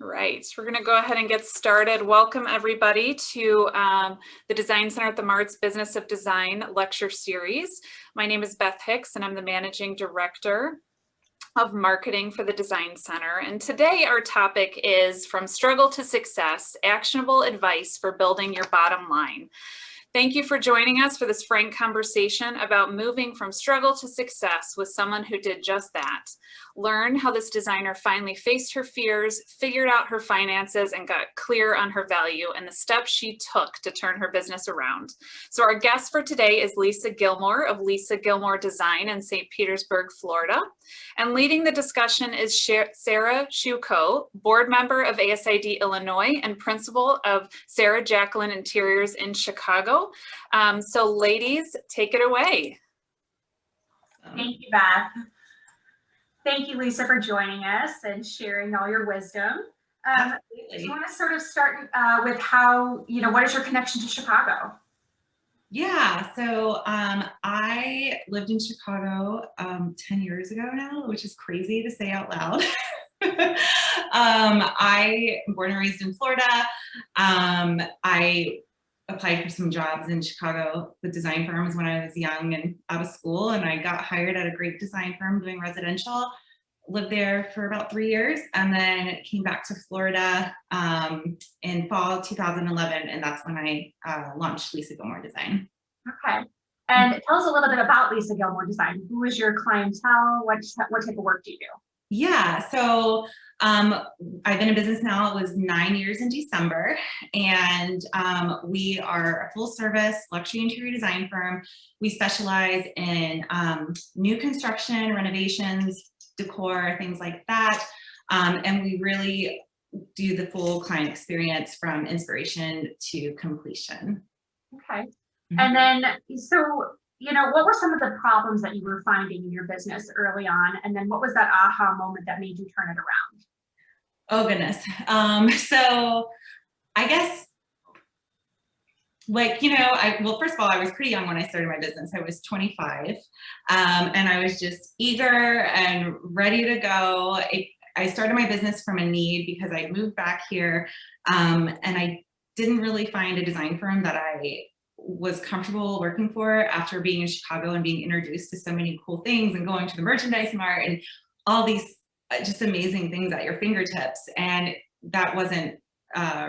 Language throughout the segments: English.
Right, we're going to go ahead and get started. Welcome everybody to the Design Center at the Mart's Business of Design lecture series. My name is Beth Hicks and I'm the Managing Director of Marketing for the Design Center. And today our topic is From Struggle to Success, Actionable Advice for Building Your Bottom Line. Thank you for joining us for this frank conversation about moving from struggle to success with someone who did just that. Learn how this designer finally faced her fears, figured out her finances, and got clear on her value and the steps she took to turn her business around. So our guest for today is Lisa Gilmore of Lisa Gilmore Design in St. Petersburg, Florida. And leading the discussion is Sarah Schwuchow, board member of ASID Illinois and principal of Sarah Jacquelyn Interiors in Chicago. So ladies, take it away. Thank you, Beth. Thank you, Lisa, for joining us and sharing all your wisdom. Do you want to sort of start with how, what is your connection to Chicago? Yeah, so I lived in Chicago 10 years ago now, which is crazy to say out loud. I am born and raised in Florida. I applied for some jobs in Chicago with design firms when I was young and out of school, and I got hired at a great design firm doing residential. Lived there for about 3 years and then came back to Florida in fall 2011, and that's when I launched Lisa Gilmore Design. Okay, and tell us a little bit about Lisa Gilmore Design. Who is your clientele? What type of work do you do? Yeah, so I've been in business now, it was 9 years in December, and we are a full service luxury interior design firm. We specialize in new construction, renovations, decor, things like that. And we really do the full client experience from inspiration to completion. Okay. Mm-hmm. And then, so, what were some of the problems that you were finding in your business early on? And then what was that aha moment that made you turn it around? Oh, goodness. So I guess, well, first of all, I was pretty young when I started my business. I was 25, and I was just eager and ready to go. I started my business from a need because I moved back here, and I didn't really find a design firm that I was comfortable working for after being in Chicago and being introduced to so many cool things and going to the merchandise mart and all these just amazing things at your fingertips. And that wasn't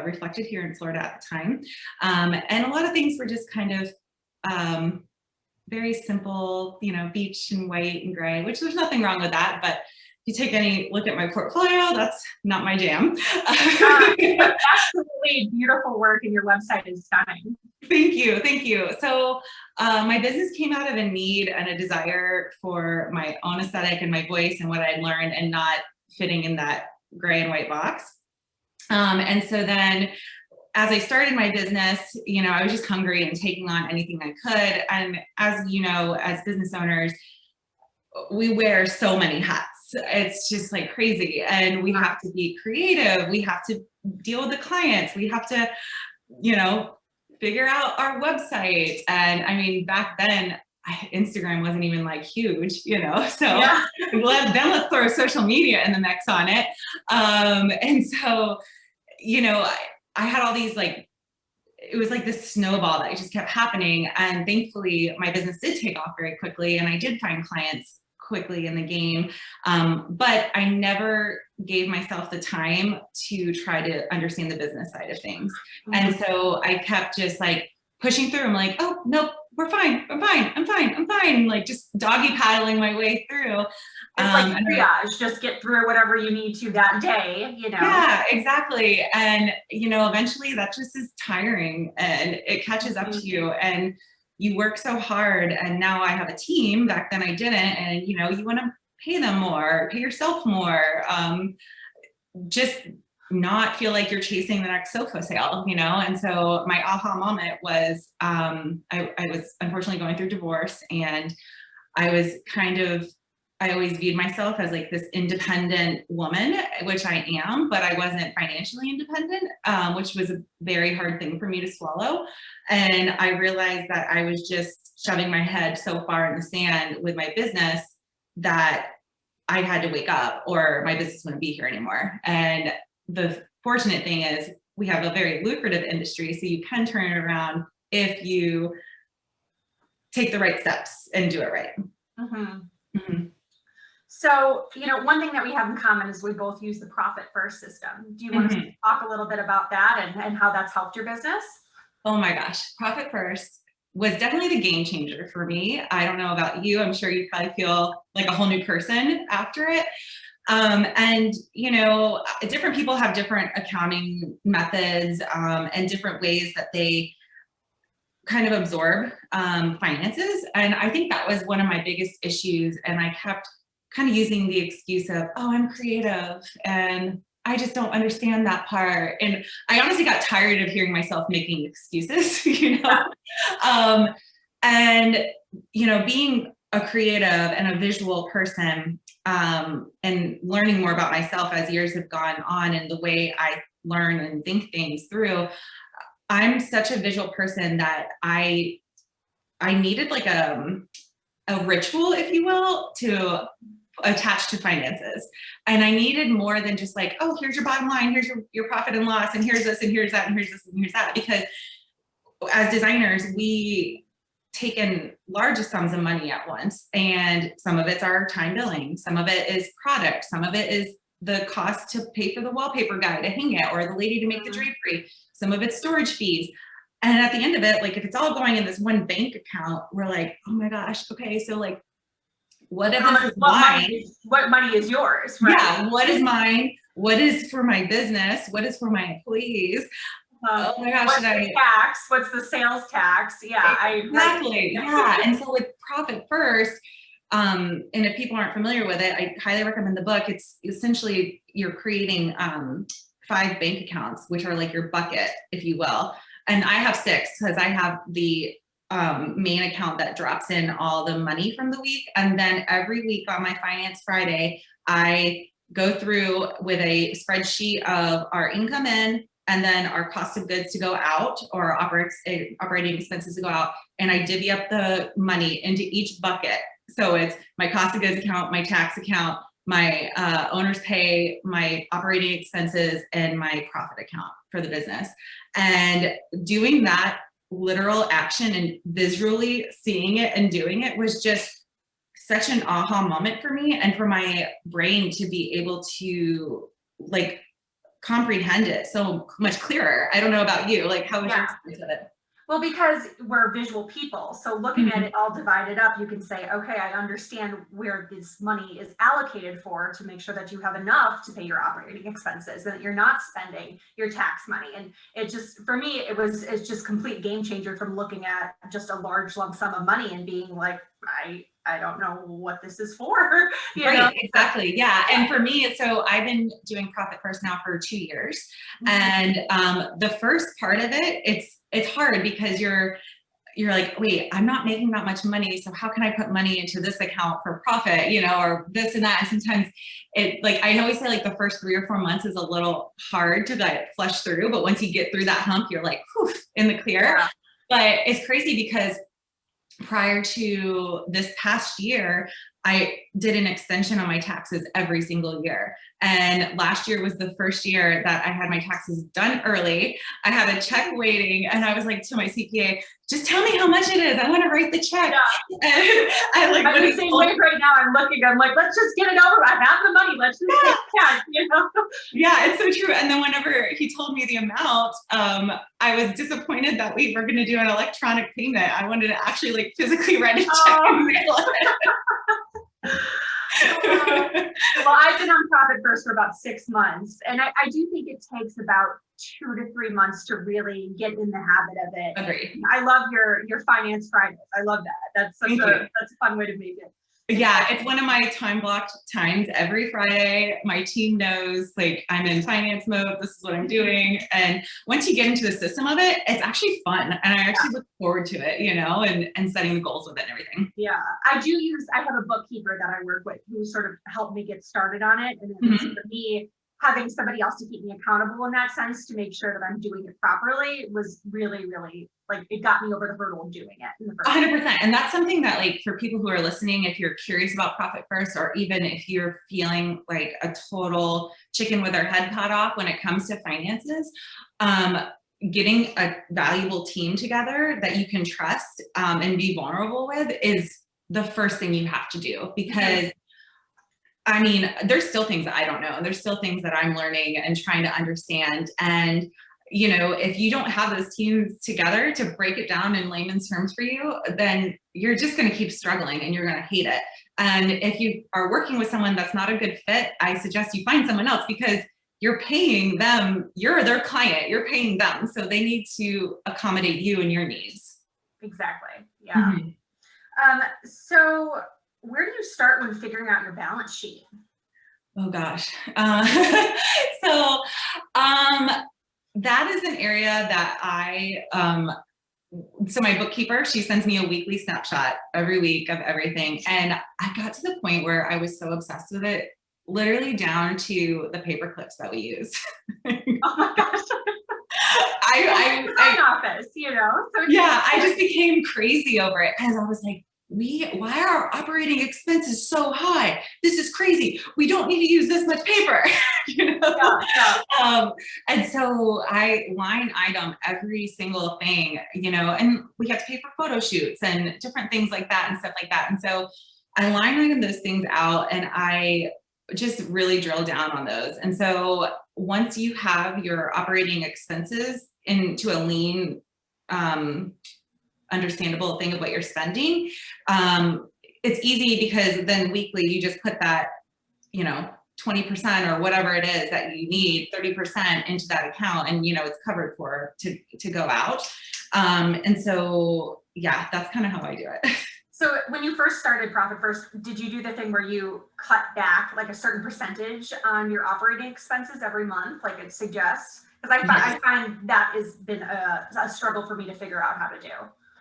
reflected here in Florida at the time. And a lot of things were just kind of very simple, beach and white and gray, which there's nothing wrong with that. But if you take any look at my portfolio, that's not my jam. Absolutely beautiful work, and your website is stunning. Thank you. Thank you. So my business came out of a need and a desire for my own aesthetic and my voice and what I'd learned, and not fitting in that gray and white box. And so then as I started my business, I was just hungry and taking on anything I could. And as you know, as business owners, we wear so many hats. It's just like crazy. And we have to be creative. We have to deal with the clients. We have to, figure out our website. And I mean, back then, Instagram wasn't even like huge, so yeah. then let's throw social media in the mix on it. And so, I had all these it was like this snowball that just kept happening. And thankfully my business did take off very quickly, and I did find clients quickly in the game. But I never gave myself the time to try to understand the business side of things. Mm-hmm. And so I kept just pushing through. I'm like, oh, nope, we're fine. I'm fine. Just doggy paddling my way through. It's like triage, just get through whatever you need to that day, Yeah, exactly. And, eventually that just is tiring and it catches up to you, and you work so hard. And now I have a team. Back then I didn't. And, you want to pay them more, pay yourself more, just not feel like you're chasing the next sofa sale, And so my aha moment was, I was unfortunately going through divorce, and I always viewed myself as this independent woman, which I am, but I wasn't financially independent, which was a very hard thing for me to swallow. And I realized that I was just shoving my head so far in the sand with my business that I had to wake up or my business wouldn't be here anymore. And the fortunate thing is we have a very lucrative industry, so you can turn it around if you take the right steps and do it right. So, one thing that we have in common is we both use the profit first system. Do you want to talk a little bit about that and how that's helped your business? Oh my gosh, profit first was definitely the game changer for me. I don't know about you. I'm sure you probably feel like a whole new person after it. And different people have different accounting methods and different ways that they kind of absorb finances. And I think that was one of my biggest issues. And I kept kind of using the excuse of, oh, I'm creative and I just don't understand that part. And I honestly got tired of hearing myself making excuses, and, being a creative and a visual person, and learning more about myself as years have gone on and the way I learn and think things through. I'm such a visual person that I needed like a ritual, if you will, to attach to finances. And I needed more than just like, oh, here's your bottom line, here's your profit and loss, and here's this and here's that and here's this and here's that. Because as designers, we take in large sums of money at once, and some of it's our time billing, some of it is product, some of it is the cost to pay for the wallpaper guy to hang it or the lady to make the drapery, some of it's storage fees. And at the end of it, like if it's all going in this one bank account, we're like, oh my gosh, okay, so like what if this is mine? What money is yours, right? Yeah, what is mine? What is for my business? What is for my employees? Oh my gosh, what's the tax? What's the sales tax? Yeah, exactly. Yeah. And so with Profit First, and if people aren't familiar with it, I highly recommend the book. It's essentially you're creating 5 bank accounts, which are like your bucket, if you will. And I have 6 because I have the main account that drops in all the money from the week. And then every week on my Finance Friday, I go through with a spreadsheet of our income in, and then our cost of goods to go out or operating expenses to go out. And I divvy up the money into each bucket. So it's my cost of goods account, my tax account, my owner's pay, my operating expenses, and my profit account for the business. And doing that literal action and visually seeing it and doing it was just such an aha moment for me, and for my brain to be able to like comprehend it so much clearer. I don't know about you, like how was your experience with it? Well, because we're visual people, so looking at it all divided up, you can say, okay, I understand where this money is allocated for to make sure that you have enough to pay your operating expenses and that you're not spending your tax money. And it just, for me, it's just complete game changer from looking at just a large lump sum of money and being like, I don't know what this is for. Right, exactly. Yeah. And for me, so I've been doing Profit First now for 2 years. And the first part of it, it's hard because you're like, wait, I'm not making that much money. So how can I put money into this account for profit, or this and that. And sometimes it, like, I always say like the first 3 or 4 months is a little hard to like flush through. But once you get through that hump, you're like, whew, in the clear. Yeah. But it's crazy because prior to this past year, I did an extension on my taxes every single year. And last year was the first year that I had my taxes done early. I had a check waiting, and I was like to my CPA, just tell me how much it is. I want to write the check. Yeah. And I'm the same way right now. I'm like, let's just get it over. I have the money. Let's just get it cash, Yeah, it's so true. And then whenever he told me the amount, I was disappointed that we were going to do an electronic payment. I wanted to actually like physically write a check and mail it. Well, I've been on Profit First for about 6 months, and I do think it takes about 2 to 3 months to really get in the habit of it. Agreed. I love your Finance Fridays. I love that. That's a fun way to make it. Yeah, it's one of my time blocked times every Friday. My team knows like I'm in finance mode. This is what I'm doing. And once you get into the system of it, it's actually fun. And I actually look forward to it, and setting the goals with it and everything. Yeah, I have a bookkeeper that I work with who sort of helped me get started on it. And then for me, having somebody else to keep me accountable in that sense to make sure that I'm doing it properly was really, really, like, it got me over the hurdle of doing it in the first 100%. And that's something that, like, for people who are listening, if you're curious about Profit First, or even if you're feeling like a total chicken with their head cut off when it comes to finances, getting a valuable team together that you can trust and be vulnerable with is the first thing you have to do. Because I mean, there's still things that I don't know. There's still things that I'm learning and trying to understand. And, you know, if you don't have those teams together to break it down in layman's terms for you, then you're just going to keep struggling and you're going to hate it. And if you are working with someone that's not a good fit, I suggest you find someone else, because you're paying them, you're their client, you're paying them. So they need to accommodate you and your needs. Exactly. Yeah. So where do you start when figuring out your balance sheet? Oh gosh. So that is an area that so my bookkeeper, she sends me a weekly snapshot every week of everything. And I got to the point where I was so obsessed with it, literally down to the paper clips that we use. Oh my gosh. I office, you know? So yeah, I just became crazy over it, because I was like, why are our operating expenses so high? This is crazy. We don't need to use this much paper. You know? Yeah. And so I line item every single thing, you know, and we have to pay for photo shoots and different things like that and stuff like that. And so I line item those things out, and I just really drill down on those. And so once you have your operating expenses into a lean, understandable thing of what you're spending, it's easy, because then weekly you just put that, you know, 20% or whatever it is that you need, 30% into that account, and you know it's covered for to go out. And so yeah, that's kind of how I do it. So when you first started Profit First, did you do the thing where you cut back like a certain percentage on your operating expenses every month, like it suggests? Because I find that has been a struggle for me to figure out how to do.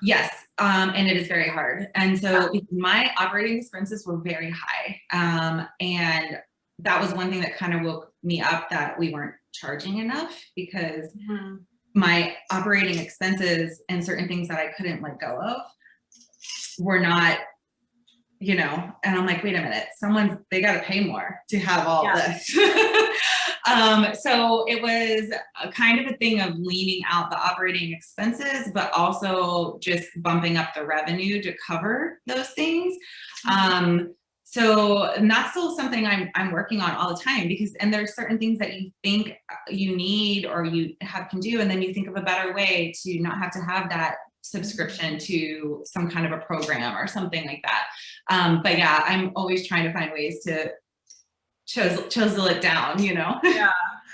Yes, and it is very hard. And so my operating expenses were very high. And that was one thing that kind of woke me up, that we weren't charging enough, because my operating expenses and certain things that I couldn't let go of were not, you know, and I'm like, wait a minute, they got to pay more to have all this. So it was a kind of a thing of leaning out the operating expenses, but also just bumping up the revenue to cover those things. So, and that's still something I'm working on all the time, because, and there's certain things that you think you need or you can do, and then you think of a better way to not have to have that subscription to some kind of a program or something like that. But yeah, I'm always trying to find ways to chisel it down, you know? Yeah.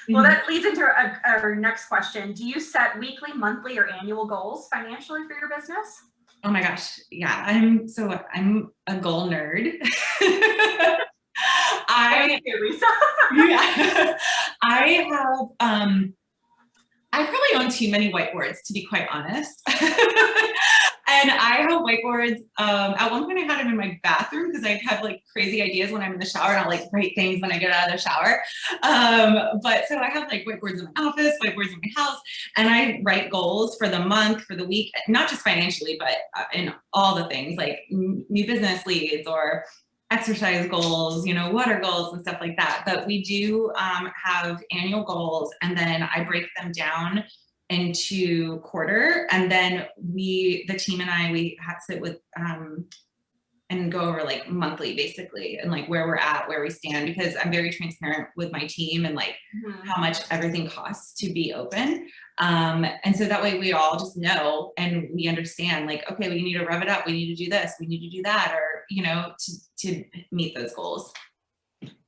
Well, that leads into our next question. Do you set weekly, monthly, or annual goals financially for your business? Oh my gosh. Yeah. I'm a goal nerd. I probably own too many whiteboards, to be quite honest. And I have whiteboards. At one point I had them in my bathroom, because I have like crazy ideas when I'm in the shower, and I'll like write things when I get out of the shower. But so I have like whiteboards in my office, whiteboards in my house, and I write goals for the month, for the week, not just financially, but in all the things like new business leads or exercise goals, you know, water goals and stuff like that. But we do have annual goals, and then I break them down into quarter, and then the team and I, we have to sit with and go over like monthly, basically, and like where we're at, where we stand, because I'm very transparent with my team and like how much everything costs to be open. And so that way we all just know, and we understand like, okay, we need to rev it up, we need to do this, we need to do that, or, you know, to meet those goals.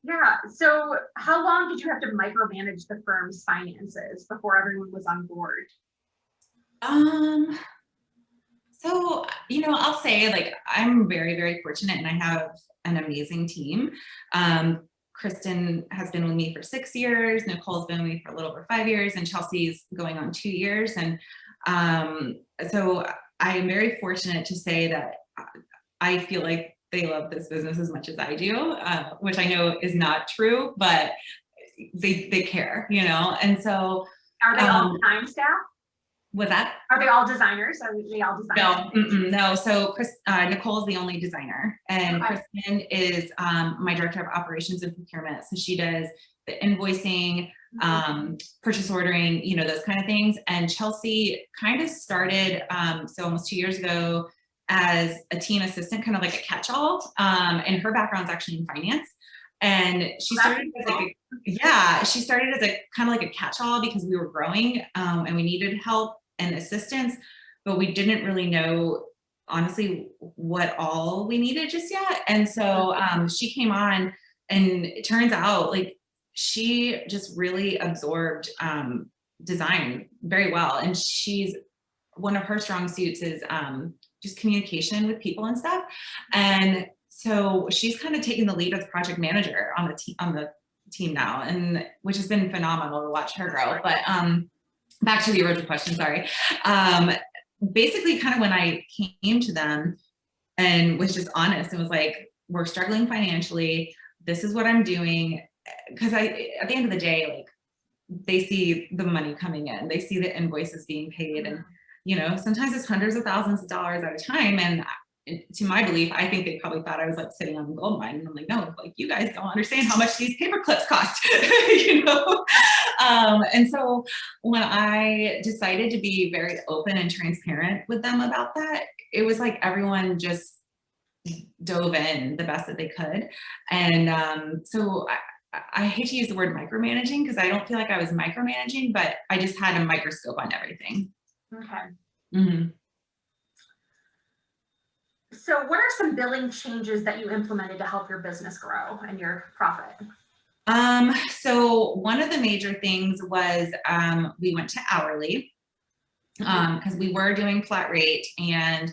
Yeah. So how long did you have to micromanage the firm's finances before everyone was on board? So, you know, I'll say like, I'm very, very fortunate, and I have an amazing team. Kristen has been with me for 6 years. Nicole's been with me for a little over 5 years, and Chelsea's going on 2 years. And so I am very fortunate to say that I feel like they love this business as much as I do, which I know is not true, but they care, you know? And so. Are they all design staff? With that? Are they all designers? Are they all designers? No. So Nicole is the only designer, and Okay. Kristen is my director of operations and procurement. So she does the invoicing, purchase ordering, you know, those kind of things. And Chelsea kind of started, so almost 2 years ago, as a team assistant, kind of like a catch-all. And her background's actually in finance. And she started as like she started as a kind of like a catch-all because we were growing and we needed help and assistance, but we didn't really know honestly what all we needed just yet. And so she came on, and it turns out like she just really absorbed design very well. And she's, one of her strong suits is just communication with people and stuff. And so she's kind of taking the lead as project manager on the team now, and which has been phenomenal to watch her grow. But back to the original question, sorry. Basically, kind of when I came to them and was just honest and was like, we're struggling financially. This is what I'm doing. Because at the end of the day, like, they see the money coming in, they see the invoices being paid, and you know, sometimes it's hundreds of thousands of dollars at a time. And to my belief, I think they probably thought I was like sitting on a gold mine. And I'm like, no, like, you guys don't understand how much these paper clips cost, you know? And so when I decided to be very open and transparent with them about that, it was like everyone just dove in the best that they could. And so I hate to use the word micromanaging because I don't feel like I was micromanaging, but I just had a microscope on everything. Okay. Mm-hmm. So what are some billing changes that you implemented to help your business grow and your profit? So one of the major things was we went to hourly because we were doing flat rate, and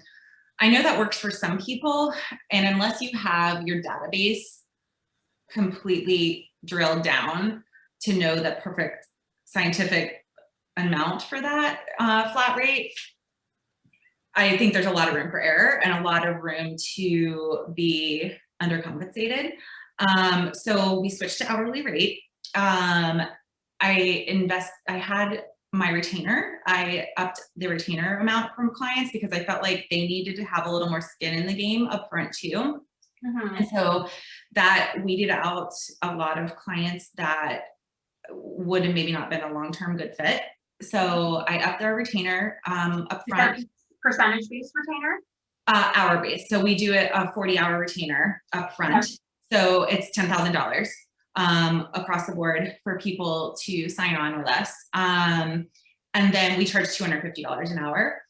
I know that works for some people, and unless you have your database completely drilled down to know the perfect scientific amount for that flat rate, I think there's a lot of room for error and a lot of room to be undercompensated. So we switched to hourly rate. I had my retainer. I upped the retainer amount from clients because I felt like they needed to have a little more skin in the game up front too. And so that weeded out a lot of clients that would have maybe not been a long-term good fit. So I upped our retainer up front. Percentage-based retainer? Hour-based. So we do a 40-hour retainer up front. Okay. So it's $10,000 across the board for people to sign on with us. And then we charge $250 an hour.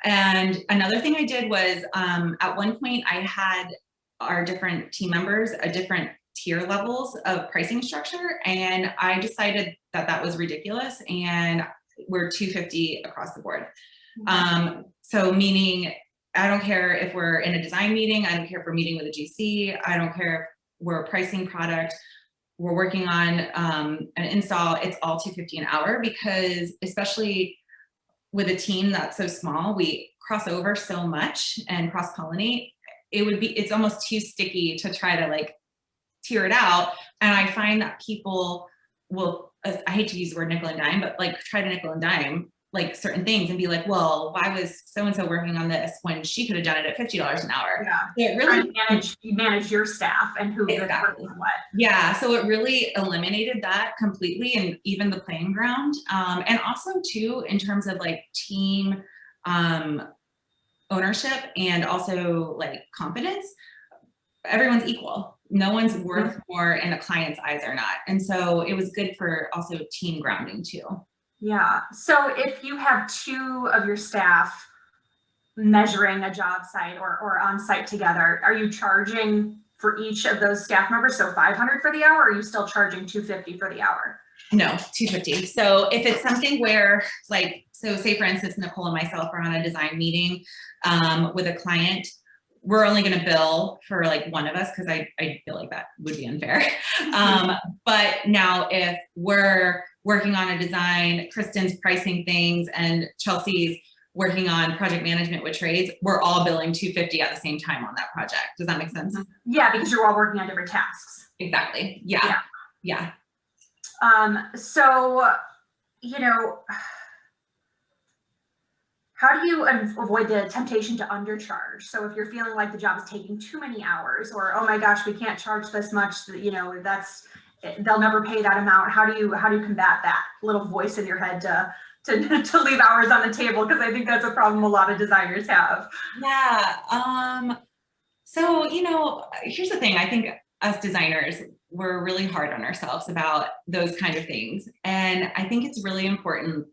And another thing I did was at one point I had our different team members at different tier levels of pricing structure. And I decided that that was ridiculous. And we're $250 across the board. So meaning, I don't care if we're in a design meeting, I don't care if we're meeting with a GC, I don't care if we're a pricing product, we're working on an install, it's all $250 an hour, because especially with a team that's so small, we cross over so much and cross-pollinate, it's almost too sticky to try to like tier it out. And I find that people will, I hate to use the word nickel and dime, but like try to nickel and dime like certain things and be like, well, why was so-and-so working on this when she could have done it at $50 an hour? Yeah. It really you manage your staff and who exactly what. Yeah. So it really eliminated that completely, and even the playing ground. And also too, in terms of like team ownership and also like confidence, everyone's equal. No one's worth more in a client's eyes or not. And so it was good for also team grounding too. Yeah. So if you have two of your staff measuring a job site or on site together, are you charging for each of those staff members? So $500 for the hour, or are you still charging $250 for the hour? No, $250. So if it's something where like, so say for instance, Nicole and myself are on a design meeting with a client, we're only going to bill for like one of us, because I feel like that would be unfair. But now if we're working on a design, Kristen's pricing things, and Chelsea's working on project management with trades, we're all billing $250 at the same time on that project. Does that make sense? Yeah, because you're all working on different tasks. Exactly. Yeah. So, you know, how do you avoid the temptation to undercharge? So if you're feeling like the job is taking too many hours, or, oh my gosh, we can't charge this much, you know, they'll never pay that amount. How do you combat that little voice in your head to leave hours on the table? Because I think that's a problem a lot of designers have. Yeah. So, you know, here's the thing. I think us designers, we're really hard on ourselves about those kind of things. And I think it's really important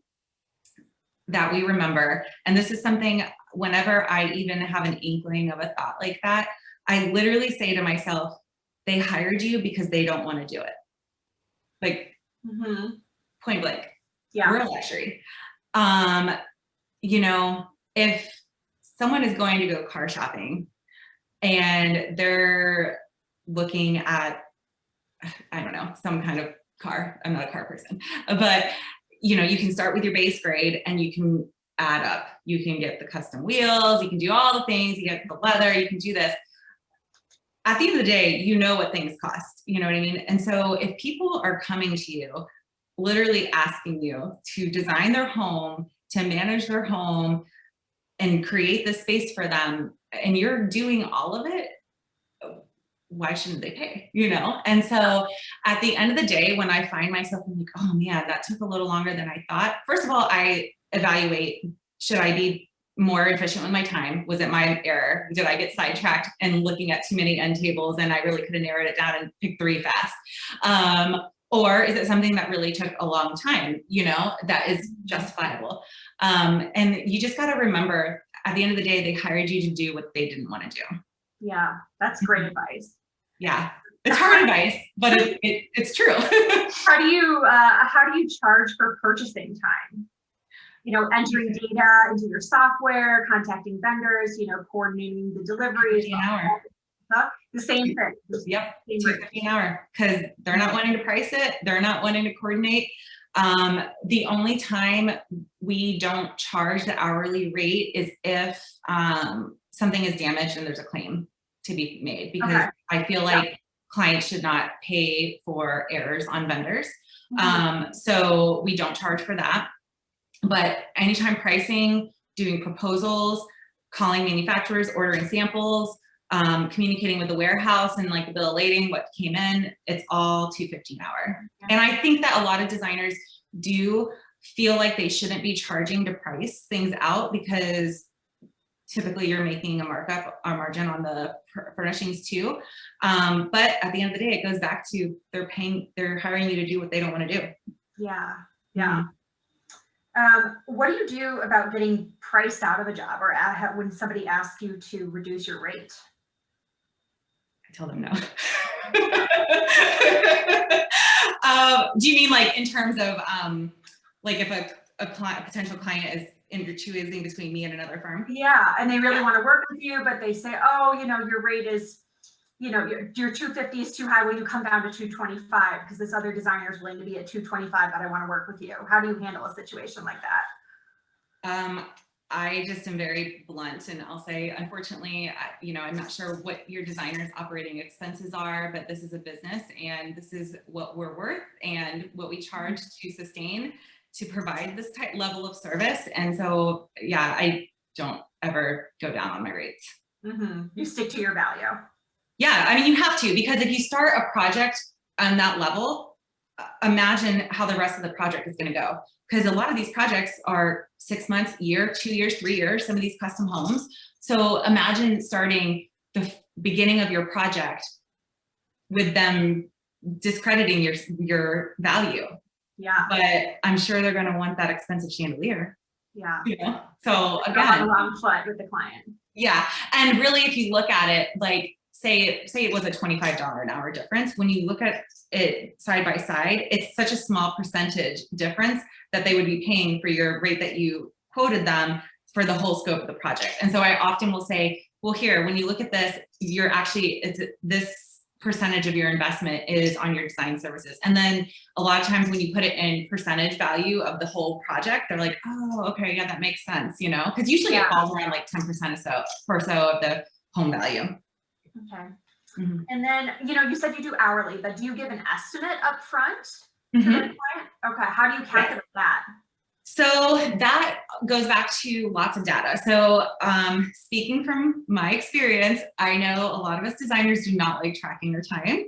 that we remember, and this is something whenever I even have an inkling of a thought like that, I literally say to myself, they hired you because they don't want to do it. Like, point blank. Yeah. We're a luxury. You know, if someone is going to go car shopping and they're looking at, I don't know, some kind of car. I'm not a car person, but you know, you can start with your base grade and you can add up. You can get the custom wheels, you can do all the things, you get the leather, you can do this. At the end of the day, you know what things cost, you know what I mean? And so if people are coming to you, literally asking you to design their home, to manage their home and create the space for them, and you're doing all of it, why shouldn't they pay, you know? And so at the end of the day, when I find myself, I'm like, oh man, that took a little longer than I thought. First of all, I evaluate, should I be more efficient with my time? Was it my error? Did I get sidetracked and looking at too many end tables and I really could have narrowed it down and picked 3 fast? Or is it something that really took a long time, you know, that is justifiable? And you just got to remember, at the end of the day, they hired you to do what they didn't want to do. Yeah, that's great advice. Yeah, it's hard advice, but it's true. How do you charge for purchasing time? You know, entering data into your software, contacting vendors, you know, coordinating the deliveries. An hour. The same thing. Yep, $2.50 an hour, because they're not wanting to price it. They're not wanting to coordinate. The only time we don't charge the hourly rate is if something is damaged and there's a claim to be made, because I feel like clients should not pay for errors on vendors. So we don't charge for that. But anytime pricing, doing proposals, calling manufacturers, ordering samples, communicating with the warehouse and like the bill of lading, what came in, it's all $2.50 an hour. And I think that a lot of designers do feel like they shouldn't be charging to price things out, because typically you're making a margin on the furnishings too. But at the end of the day, it goes back to they're hiring you to do what they don't want to do. Yeah, yeah. What do you do about getting priced out of a job, or when somebody asks you to reduce your rate? I tell them no. Do you mean like in terms of like if a potential client is choosing between me and another firm? Yeah, and they really want to work with you, but they say, oh, you know, your rate is, you know, your $2.50 is too high. Will you come down to $2.25 because this other designer is willing to be at $2.25, but I want to work with you? How do you handle a situation like that? I just am very blunt, and I'll say, unfortunately, you know, I'm not sure what your designer's operating expenses are, but this is a business and this is what we're worth and what we charge to sustain, to provide this type level of service. And so, yeah, I don't ever go down on my rates. You stick to your value. Yeah, I mean, you have to, because if you start a project on that level, imagine how the rest of the project is going to go. Because a lot of these projects are 6 months, year, 2 years, 3 years, some of these custom homes. So imagine starting the beginning of your project with them discrediting your value. Yeah. But I'm sure they're going to want that expensive chandelier. Yeah. You know? So again, on the wrong foot with the client. Yeah. And really, if you look at it, like say it was a $25 an hour difference, when you look at it side by side, it's such a small percentage difference that they would be paying for your rate that you quoted them for the whole scope of the project. And so I often will say, well, here, when you look at this, this percentage of your investment is on your design services. And then a lot of times when you put it in percentage value of the whole project, they're like, oh, okay, yeah, that makes sense, you know, because usually it falls around like 10% or so of the home value. Okay. And then, you know, you said you do hourly, but do you give an estimate up front? to the Mhm. client? Okay, how do you calculate that? So that goes back to lots of data. So speaking from my experience, I know a lot of us designers do not like tracking our time.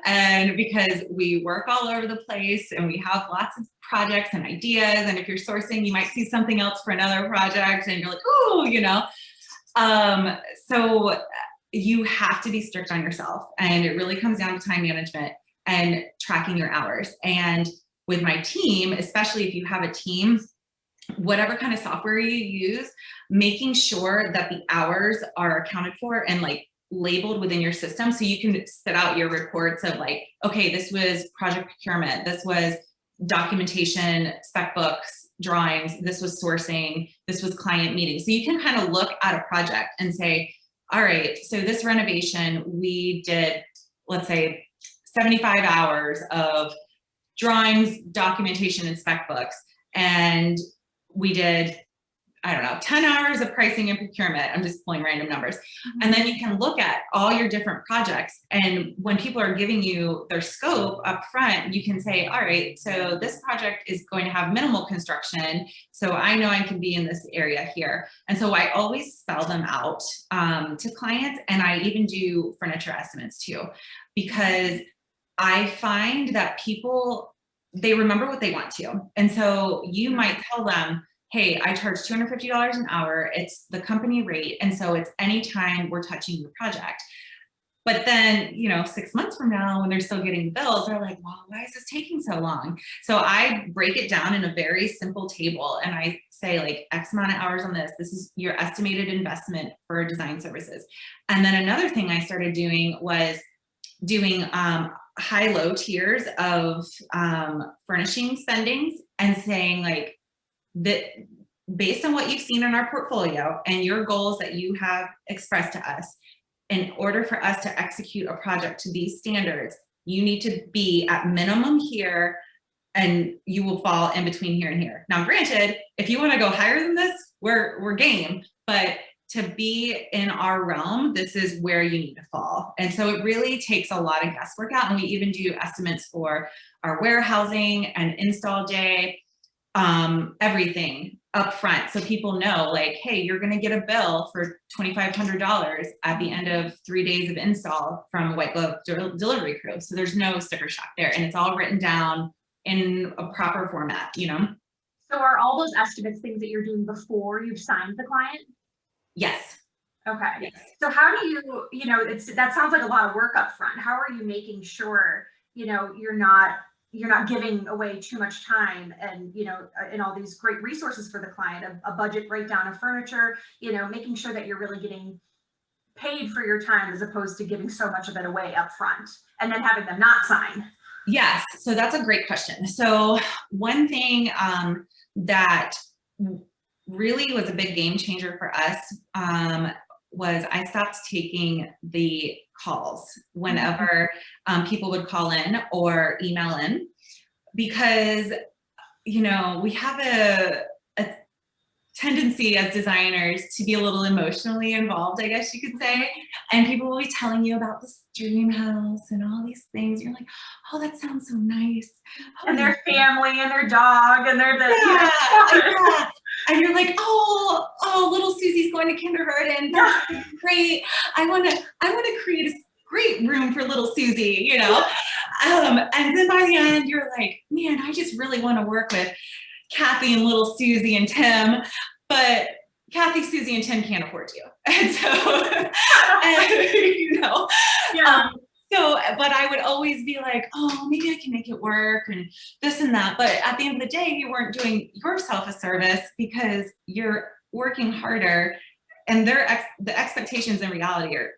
And because we work all over the place and we have lots of projects and ideas. And if you're sourcing, you might see something else for another project and you're like, oh, you know. So you have to be strict on yourself. And it really comes down to time management and tracking your hours. And with my team, especially if you have a team, whatever kind of software you use, making sure that the hours are accounted for and like labeled within your system so you can set out your reports of like, okay, this was project procurement, this was documentation, spec books, drawings, this was sourcing, this was client meetings. So you can kind of look at a project and say, all right, so this renovation, we did, let's say 75 hours of drawings, documentation, and spec books. And we did, I don't know, 10 hours of pricing and procurement. I'm just pulling random numbers. Mm-hmm. And then you can look at all your different projects. And when people are giving you their scope up front, you can say, all right, so this project is going to have minimal construction. So I know I can be in this area here. And so I always spell them out to clients. And I even do furniture estimates too, because I find that people, they remember what they want to. And so you might tell them, hey, I charge $250 an hour. It's the company rate. And so it's anytime we're touching your project. But then, you know, 6 months from now, when they're still getting the bills, they're like, well, why is this taking so long? So I break it down in a very simple table. And I say like X amount of hours on this. This is your estimated investment for design services. And then another thing I started doing was doing high-low tiers of furnishing spendings and saying like that based on what you've seen in our portfolio and your goals that you have expressed to us, in order for us to execute a project to these standards, you need to be at minimum here and you will fall in between here and here. Now, granted, if you want to go higher than this, we're game, but to be in our realm, this is where you need to fall. And so it really takes a lot of guesswork out. And we even do estimates for our warehousing and install day, everything up front. So people know like, hey, you're going to get a bill for $2,500 at the end of 3 days of install from a white glove delivery crew. So there's no sticker shock there. And it's all written down in a proper format, you know? So are all those estimates things that you're doing before you've signed the client? Yes. Okay. Yes. So how do you know, that sounds like a lot of work up front. How are you making sure, you know, you're not giving away too much time and, you know, and all these great resources for the client, a budget breakdown of furniture, you know, making sure that you're really getting paid for your time as opposed to giving so much of it away up front and then having them not sign? Yes, so that's a great question. So one thing that really was a big game changer for us was I stopped taking the calls whenever people would call in or email in, because, you know, we have a tendency as designers to be a little emotionally involved, I guess you could say. And people will be telling you about this dream house and all these things. You're like, oh, that sounds so nice. Oh, and their family and their dog and their, yeah. And you're like, oh, little Susie's going to kindergarten. That's great. I want to create a great room for little Susie, you know? And then by the end, you're like, man, I just really want to work with Kathy and little Susie and Tim, but Kathy, Susie, and Tim can't afford you. And so, you know, yeah. But I would always be like, oh, maybe I can make it work and this and that. But at the end of the day, you weren't doing yourself a service because you're working harder and the expectations and reality are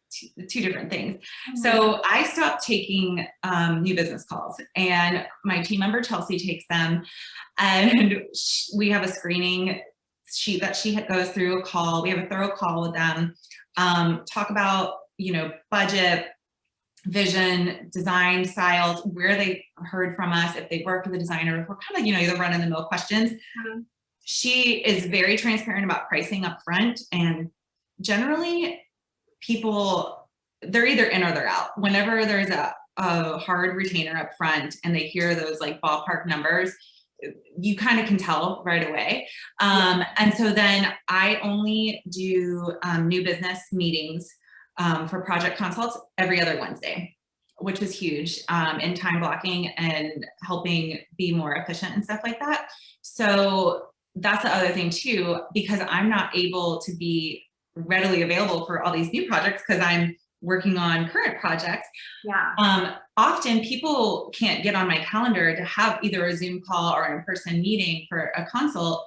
two different things. Mm-hmm. So I stopped taking new business calls and my team member, Chelsea, takes them. And we have a screening sheet that she goes through a call. We have a thorough call with them, talk about, you know, budget, vision, design styles, where they heard from us, if they worked with a designer, if we're kind of, you know, the run of the mill questions. Mm-hmm. She is very transparent about pricing up front, and generally people, they're either in or they're out. Whenever there's a a hard retainer up front and they hear those like ballpark numbers, you kind of can tell right away. And so then I only do new business meetings for project consults every other Wednesday, which was huge in time blocking and helping be more efficient and stuff like that. So that's the other thing too, because I'm not able to be readily available for all these new projects because I'm working on current projects. Yeah. Often people can't get on my calendar to have either a Zoom call or an in-person meeting for a consult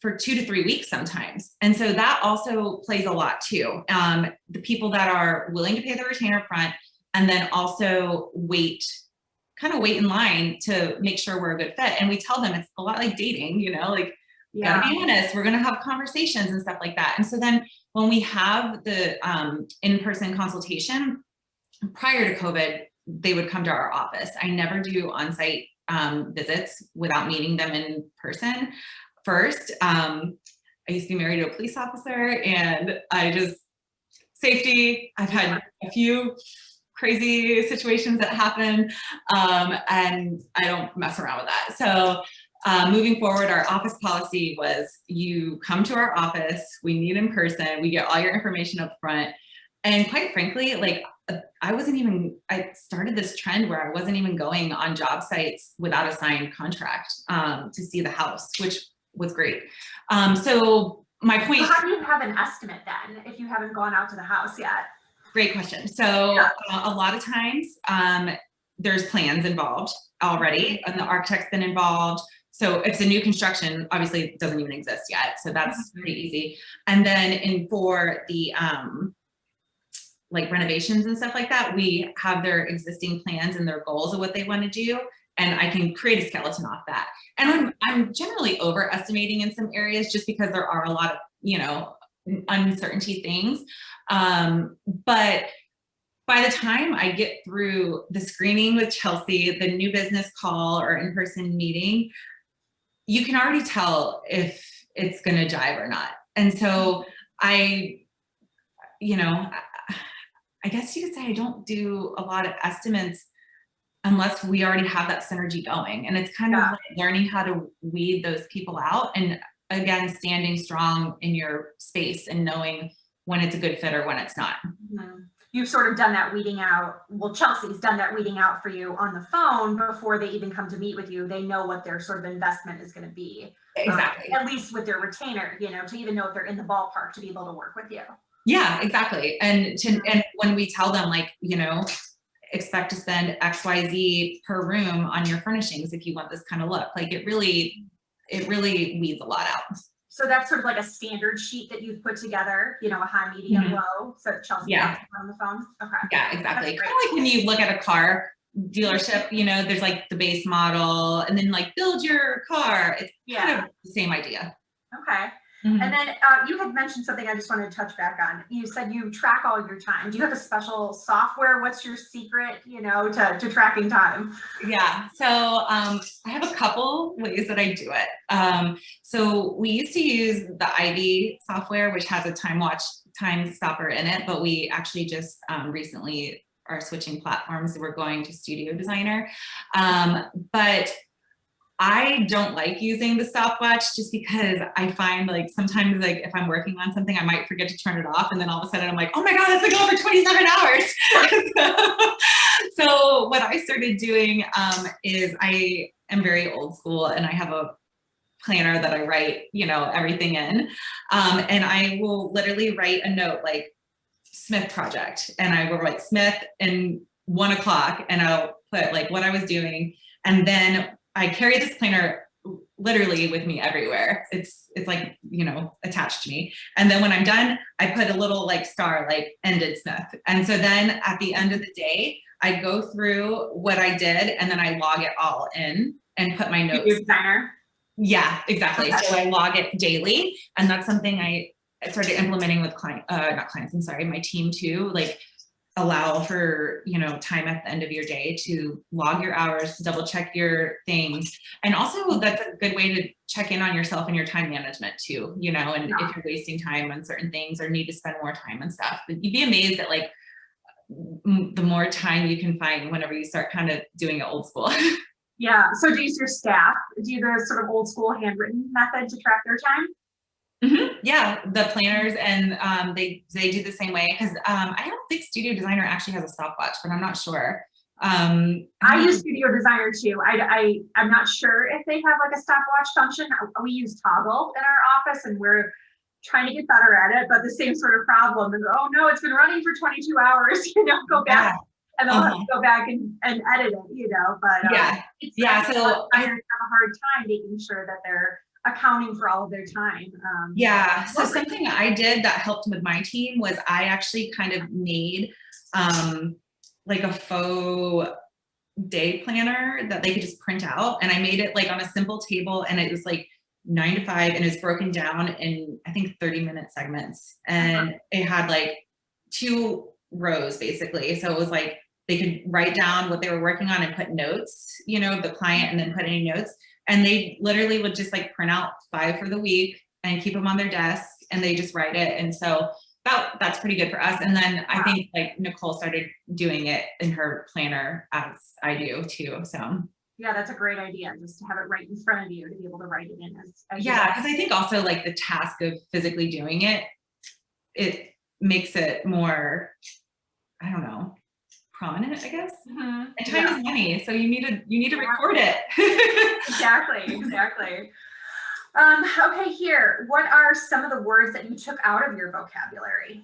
for 2 to 3 weeks sometimes. And so that also plays a lot too. The people that are willing to pay the retainer up front and then also kind of wait in line to make sure we're a good fit. And we tell them it's a lot like dating, you know, like, gotta be honest, we're gonna have conversations and stuff like that. And so then when we have the in-person consultation, prior to COVID, they would come to our office. I never do on-site visits without meeting them in person first. I used to be married to a police officer and safety, I've had a few crazy situations that happen and I don't mess around with that. So moving forward, our office policy was you come to our office, we meet in person, we get all your information up front. And quite frankly, like I started this trend where I wasn't even going on job sites without a signed contract to see the house, which was great. So my point- So how do you have an estimate then if you haven't gone out to the house yet? Great question. So a lot of times there's plans involved already and the architect's been involved. So if it's a new construction, obviously it doesn't even exist yet. So that's pretty easy. And then for the like renovations and stuff like that, we have their existing plans and their goals of what they want to do. And I can create a skeleton off that. And I'm generally overestimating in some areas just because there are a lot of, you know, uncertainty things. But by the time I get through the screening with Chelsea, the new business call or in-person meeting, you can already tell if it's going to jive or not. And so I guess you could say I don't do a lot of estimates unless we already have that synergy going. And it's kind of like learning how to weed those people out. And again, standing strong in your space and knowing when it's a good fit or when it's not. Mm-hmm. You've sort of done that weeding out. Well, Chelsea's done that weeding out for you on the phone before they even come to meet with you. They know what their sort of investment is going to be. Exactly. At least with their retainer, you know, to even know if they're in the ballpark to be able to work with you. Yeah, exactly. And when we tell them, like, you know, expect to spend XYZ per room on your furnishings if you want this kind of look, like it really weeds a lot out. So that's sort of like a standard sheet that you've put together, you know, a high, medium, low. So Chelsea has on the phone. Okay. Yeah, exactly. Kind of like when you look at a car dealership, you know, there's like the base model and then like build your car. It's kind of the same idea. Okay. And then you had mentioned something I just wanted to touch back on. You said you track all your time. Do you have a special software? What's your secret, you know, to tracking time? Yeah, so I have a couple ways that I do it. So we used to use the Ivy software, which has a time stopper in it, but we actually just recently are switching platforms. We're going to Studio Designer. But I don't like using the stopwatch just because I find like sometimes like if I'm working on something, I might forget to turn it off. And then all of a sudden I'm like, oh my God, it's been over 27 hours. So what I started doing is I am very old school and I have a planner that I write, you know, everything in. And I will literally write a note like Smith project and I will write Smith and 1 o'clock and I'll put like what I was doing. And then I carry this planner literally with me everywhere. It's like, you know, attached to me. And then when I'm done, I put a little like star, like ended Smith. And so then at the end of the day, I go through what I did and then I log it all in and put my notes. Designer. Yeah, exactly. Okay. So I log it daily. And that's something I started implementing with my team too. Like allow for, you know, time at the end of your day to log your hours, double check your things. And also that's a good way to check in on yourself and your time management too, you know, and if you're wasting time on certain things or need to spend more time on stuff, but you'd be amazed at like the more time you can find whenever you start kind of doing it old school. Yeah. So do you use your staff? Do you the sort of old school handwritten method to track their time? Yeah, the planners, and they do the same way, because I don't think Studio Designer actually has a stopwatch, but I'm not sure. I use Studio Designer too. I'm not sure if they have like a stopwatch function. We use Toggle in our office, and we're trying to get better at it, but the same sort of problem. And oh no, it's been running for 22 hours. Go back, and they'll have to go back and edit it. But so designers have a hard time making sure that they're accounting for all of their time. So something I did that helped with my team was I actually kind of made like a faux day planner that they could just print out, and I made it like on a simple table, and it was like 9 to 5, and it's broken down in I think 30-minute segments, and it had like 2 rows basically. So it was like they could write down what they were working on and put notes, of the client, and then put any notes. And they literally would just like print out 5 for the week and keep them on their desk, and they just write it. And so that's pretty good for us. And then I think like Nicole started doing it in her planner, as I do too. So yeah, that's a great idea, just to have it right in front of you to be able to write it in as because I think also like the task of physically doing it makes it more, I don't know, prominent, I guess. And time is money, so you need to record it. Exactly. Okay, here. What are some of the words that you took out of your vocabulary?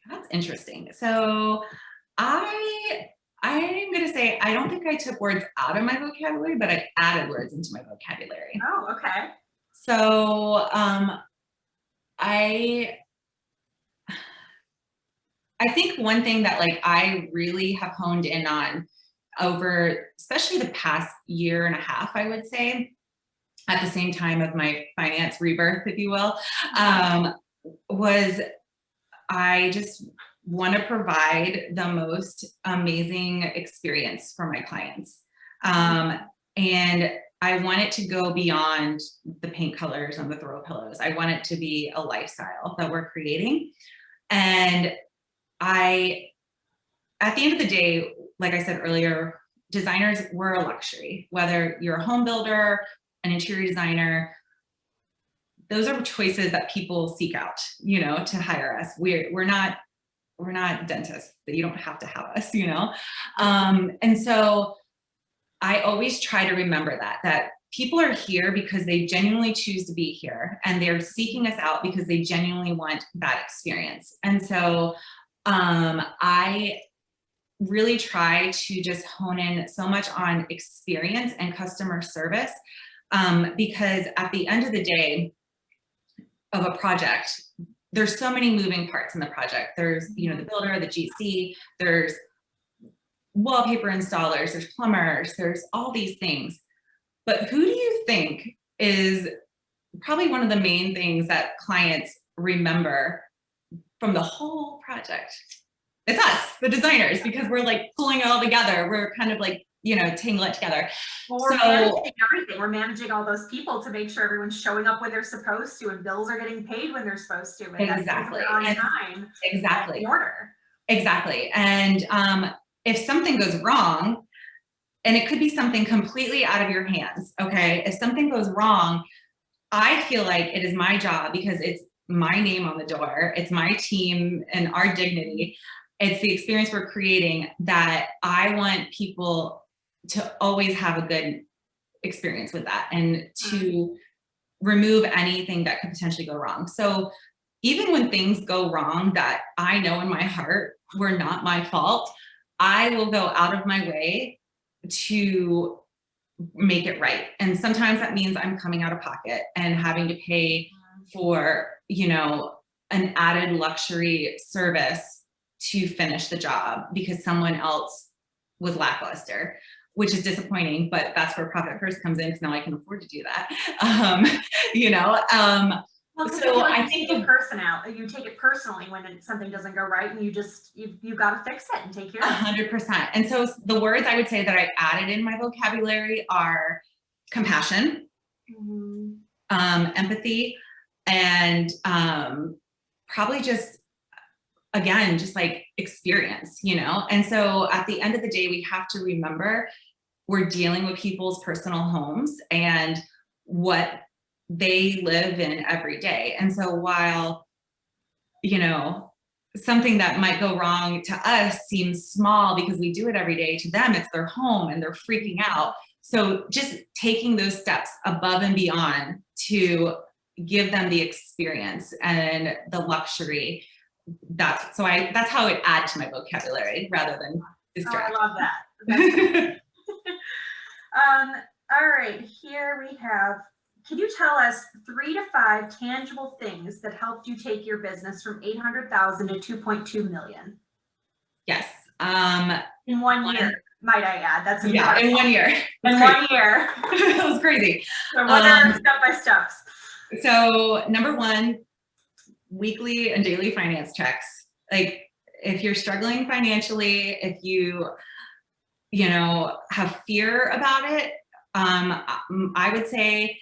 That's interesting. So I'm gonna say I don't think I took words out of my vocabulary, but I added words into my vocabulary. Oh, okay. So I think one thing that like I really have honed in on over, especially the past year and a half, I would say, at the same time of my finance rebirth, if you will, was I just want to provide the most amazing experience for my clients. And I want it to go beyond the paint colors and the throw pillows. I want it to be a lifestyle that we're creating. And at the end of the day, like I said earlier, designers, we're a luxury. Whether you're a home builder, an interior designer, those are choices that people seek out, to hire us. We're not dentists, that you don't have to have us, and so I always try to remember that people are here because they genuinely choose to be here, and they're seeking us out because they genuinely want that experience. And so I really try to just hone in so much on experience and customer service, because at the end of the day of a project, there's so many moving parts in the project. There's, the builder, the GC, there's wallpaper installers, there's plumbers, there's all these things. But who do you think is probably one of the main things that clients remember from the whole project? It's us, the designers, because we're like pulling it all together. We're kind of like, tangle it together. Well, we're managing everything. We're managing all those people to make sure everyone's showing up when they're supposed to, and bills are getting paid when they're supposed to. And exactly. On time. Exactly. In order. Exactly. And if something goes wrong, and it could be something completely out of your hands, okay? If something goes wrong, I feel like it is my job, because it's my name on the door, it's my team and our dignity, it's the experience we're creating, that I want people to always have a good experience with that, and to remove anything that could potentially go wrong. So even when things go wrong that I know in my heart were not my fault, I will go out of my way to make it right. And sometimes that means I'm coming out of pocket and having to pay for, an added luxury service to finish the job because someone else was lackluster, which is disappointing, but that's where Profit First comes in, because now I can afford to do that. So I think you take it personally when something doesn't go right, and you got to fix it and take care of it. 100%. And so the words I would say that I added in my vocabulary are compassion, empathy, and probably just, again, just like experience, you know? And so at the end of the day, we have to remember we're dealing with people's personal homes and what they live in every day. And so while, you know, something that might go wrong to us seems small because we do it every day, to them, it's their home and they're freaking out. So just taking those steps above and beyond to give them the experience and the luxury. That's how it adds to my vocabulary rather than distract. Oh, I love that. All right, here we have, can you tell us 3 to 5 tangible things that helped you take your business from 800,000 to 2.2 million? Yes. In 1 year, might I add? That's yeah, in 1 year. In 1 year. That was crazy. So what are step by steps? So number one, weekly and daily finance checks. Like if you're struggling financially, if you have fear about it, I would say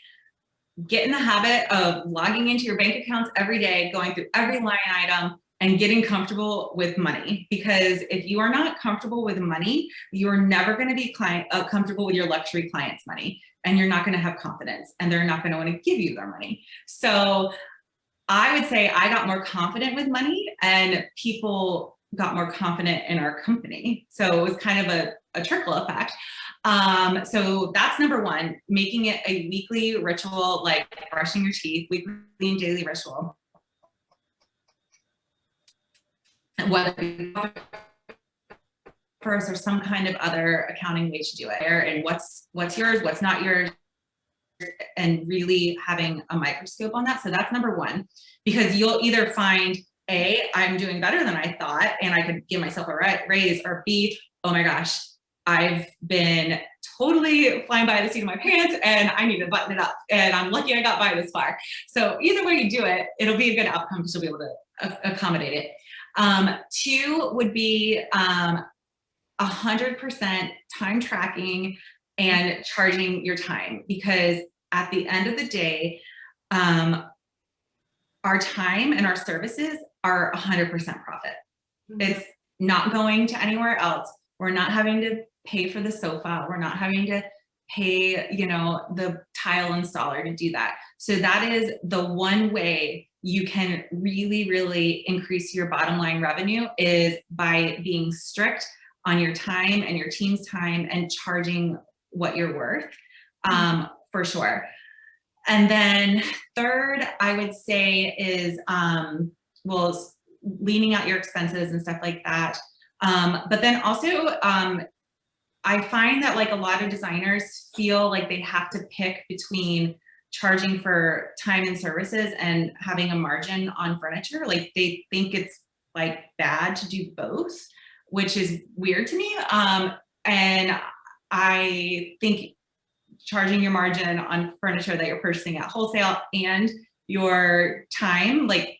get in the habit of logging into your bank accounts every day, going through every line item and getting comfortable with money. Because if you are not comfortable with money, you're never going to be comfortable with your luxury clients' money, and you're not going to have confidence, and they're not going to want to give you their money. So I would say I got more confident with money, and people got more confident in our company. So it was kind of a trickle effect. So that's number one, making it a weekly ritual, like brushing your teeth, weekly and daily ritual. Whether first or some kind of other accounting way to do it, and what's yours, what's not yours, and really having a microscope on that. So that's number one, because you'll either find A, I'm doing better than I thought and I could give myself a raise, or B, oh my gosh, I've been totally flying by the seat of my pants and I need to button it up, and I'm lucky I got by this far. So either way you do it, it'll be a good outcome because you'll be able to accommodate it. 2 would be 100% time tracking and charging your time, because at the end of the day, our time and our services are 100% profit. Mm-hmm. It's not going to anywhere else. We're not having to pay for the sofa. We're not having to pay, the tile installer to do that. So that is the one way you can really, really increase your bottom line revenue, is by being strict on your time and your team's time and charging what you're worth, for sure. And then third, I would say is, leaning out your expenses and stuff like that. But then also, I find that like a lot of designers feel like they have to pick between charging for time and services and having a margin on furniture. Like they think it's like bad to do both, which is weird to me. And I think charging your margin on furniture that you're purchasing at wholesale and your time, like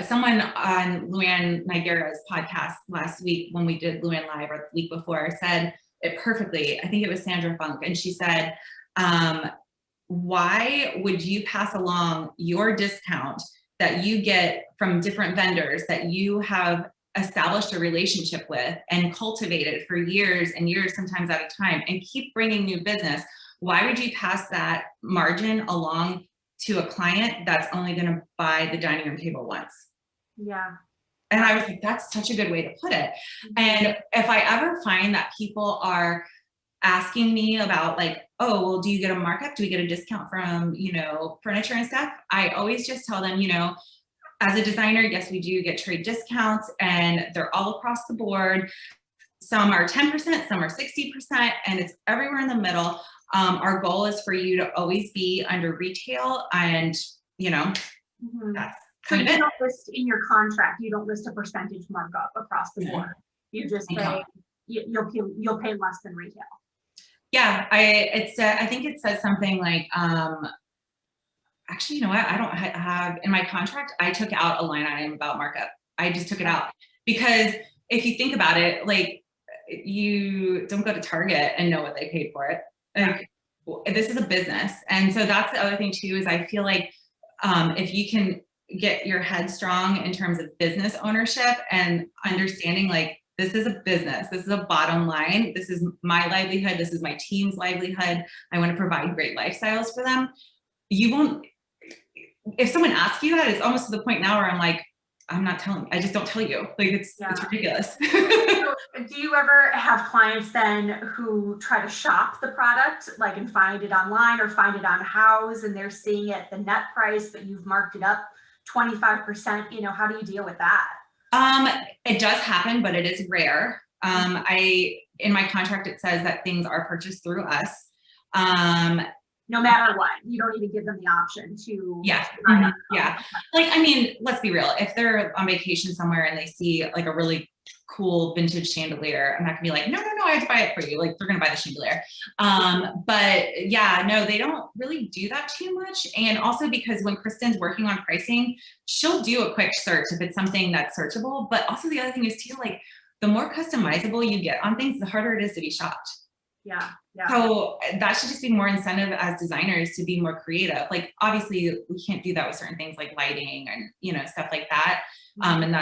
someone on Luann Nigara's podcast last week when we did Luann Live, or the week before, said it perfectly. I think it was Sandra Funk. And she said, why would you pass along your discount that you get from different vendors that you have established a relationship with and cultivated for years and years, sometimes at a time, and keep bringing new business? Why would you pass that margin along to a client that's only going to buy the dining room table once? Yeah. And I was like, that's such a good way to put it. Mm-hmm. And if I ever find that people are asking me about like, oh, well, do you get a markup? Do we get a discount from, furniture and stuff? I always just tell them, as a designer, yes, we do get trade discounts, and they're all across the board. Some are 10%, some are 60%, and it's everywhere in the middle. Our goal is for you to always be under retail, and that's kind of it. You don't list in your contract, you don't list a percentage markup across the board. You just say you'll pay less than retail. Yeah, I think it says something like, actually, you know what? I don't have in my contract, I took out a line item about markup. I just took it out, because if you think about it, like, you don't go to Target and know what they paid for it. Like, this is a business. And so that's the other thing too, is I feel like if you can get your head strong in terms of business ownership and understanding like, this is a business, this is a bottom line, this is my livelihood, this is my team's livelihood, I want to provide great lifestyles for them. You won't, if someone asks you that, it's almost to the point now where I'm like, I'm not telling, I just don't tell you. Like it's ridiculous. So, do you ever have clients then who try to shop the product, like and find it online or find it on Houzz and they're seeing it the net price, but you've marked it up 25%, you know, how do you deal with that? It does happen, but it is rare. In my contract, it says that things are purchased through us. No matter what, you don't even give them the option to. Yeah. Yeah. Like, I mean, let's be real. If they're on vacation somewhere and they see like a really cool vintage chandelier, I'm not gonna be like, no, I have to buy it for you. Like they're gonna buy the chandelier. But yeah, no, they don't really do that too much. And also because when Kristen's working on pricing, she'll do a quick search if it's something that's searchable. But also the other thing is too, like the more customizable you get on things, the harder it is to be shopped. Yeah. So that should just be more incentive as designers to be more creative. Like obviously we can't do that with certain things like lighting and, you know, stuff like that. And